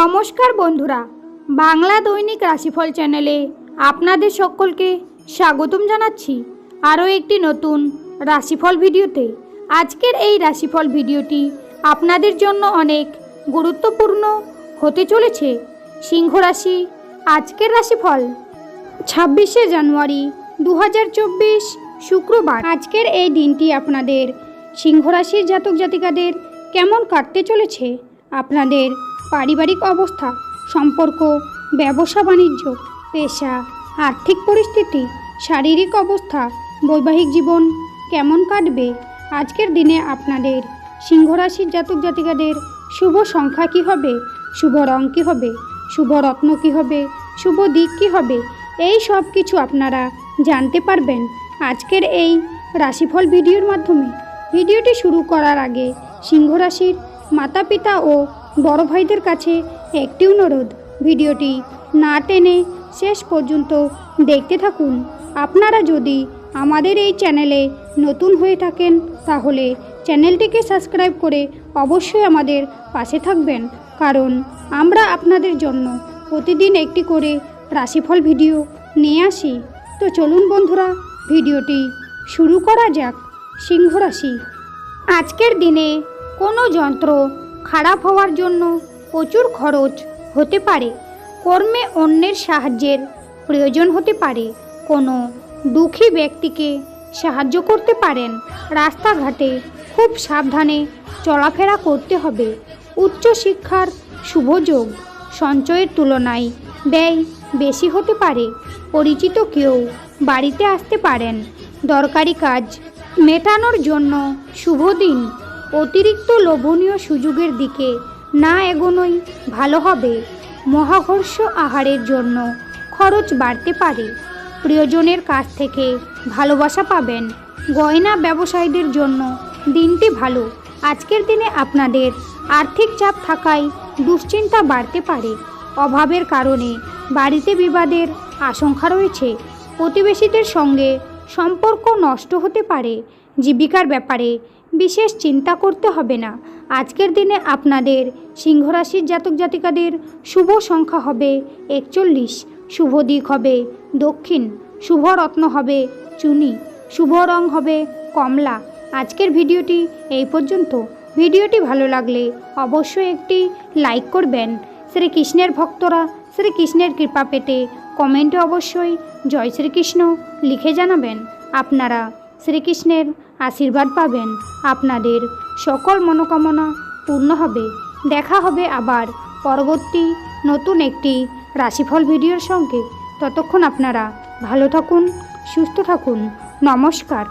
নমস্কার বন্ধুরা, বাংলা দৈনিক রাশিফল চ্যানেলে আপনাদের সকলকে স্বাগতম জানাচ্ছি আরও একটি নতুন রাশিফল ভিডিওতে। আজকের এই রাশিফল ভিডিওটি আপনাদের জন্য অনেক গুরুত্বপূর্ণ হতে চলেছে। সিংহ রাশি আজকের রাশিফল 26শে জানুয়ারি 2024 শুক্রবার। আজকের এই দিনটি আপনাদের সিংহ রাশির জাতক জাতিকাদের কেমন কাটতে চলেছে? আপনাদের পারিবারিক অবস্থা, সম্পর্ক, ব্যবসা বাণিজ্য, পেশা, আর্থিক পরিস্থিতি, শারীরিক অবস্থা, বৈবাহিক জীবন কেমন কাটবে? আজকের দিনে আপনাদের সিংহ রাশির জাতক জাতিকাদের শুভ সংখ্যা কী হবে, শুভ রং কী হবে, শুভ রত্ন কী হবে, শুভ দিক কী হবে, এই সব কিছু আপনারা জানতে পারবেন আজকের এই রাশিফল ভিডিওর মাধ্যমে। ভিডিওটি শুরু করার আগে সিংহ রাশির মাতা পিতা ও বড় ভাইদের কাছে একটি অনুরোধ, ভিডিওটি না টেনে শেষ পর্যন্ত দেখতে থাকুন। আপনারা যদি আমাদের এই চ্যানেলে নতুন হয়ে থাকেন তাহলে চ্যানেলটিকে সাবস্ক্রাইব করে অবশ্যই আমাদের পাশে থাকবেন, কারণ আমরা আপনাদের জন্য প্রতিদিন একটি করে রাশিফল ভিডিও নিয়ে আসি। তো চলুন বন্ধুরা, ভিডিওটি শুরু করা যাক। সিংহ রাশি আজকের দিনে কোনো যন্ত্র খারাপ হওয়ার জন্য প্রচুর খরচ হতে পারে। কর্মে অন্যের সাহায্যের প্রয়োজন হতে পারে। কোনো দুঃখী ব্যক্তিকে সাহায্য করতে পারেন। রাস্তাঘাটে খুব সাবধানে চলাফেরা করতে হবে। উচ্চশিক্ষার শুভ যোগ, সঞ্চয়ের তুলনায় ব্যয় বেশি হতে পারে। পরিচিত কেউ বাড়িতে আসতে পারেন। দরকারি কাজ মেটানোর জন্য শুভ দিন। অতিরিক্ত লোভনীয় সুযোগের দিকে না এগোনোই ভালো হবে। মহাকর্ষ আহারের জন্য খরচ বাড়তে পারে। প্রিয়জনের কাছ থেকে ভালোবাসা পাবেন। গয়না ব্যবসায়ীদের জন্য দিনটি ভালো। আজকের দিনে আপনাদের আর্থিক চাপ থাকায় দুশ্চিন্তা বাড়তে পারে। অভাবের কারণে বাড়িতে বিবাদের আশঙ্কা রয়েছে। প্রতিবেশীদের সঙ্গে সম্পর্ক নষ্ট হতে পারে। জীবিকার ব্যাপারে বিশেষ চিন্তা করতে হবে না। আজকের দিনে আপনাদের সিংহ রাশির জাতক জাতিকাদের শুভ সংখ্যা হবে 41, শুভ দিক হবে দক্ষিণ, শুভ রত্ন হবে চুনি, শুভ রং হবে কমলা। আজকের ভিডিওটি এই পর্যন্ত। ভিডিওটি ভালো লাগলে অবশ্যই একটি লাইক করবেন। শ্রীকৃষ্ণের ভক্তরা শ্রীকৃষ্ণের কৃপা পেতে কমেন্টে অবশ্যই জয় শ্রীকৃষ্ণ লিখে জানাবেন। আপনারা শ্রীকৃষ্ণের আশীর্বাদ পাবেন। আপনাদের সকল মনোকামনা পূর্ণ হবে। দেখা হবে আবার পরবর্তী নতুন একটি রাশিফল ভিডিওর সঙ্গে। ততক্ষণ আপনারা ভালো থাকুন, সুস্থ থাকুন। নমস্কার।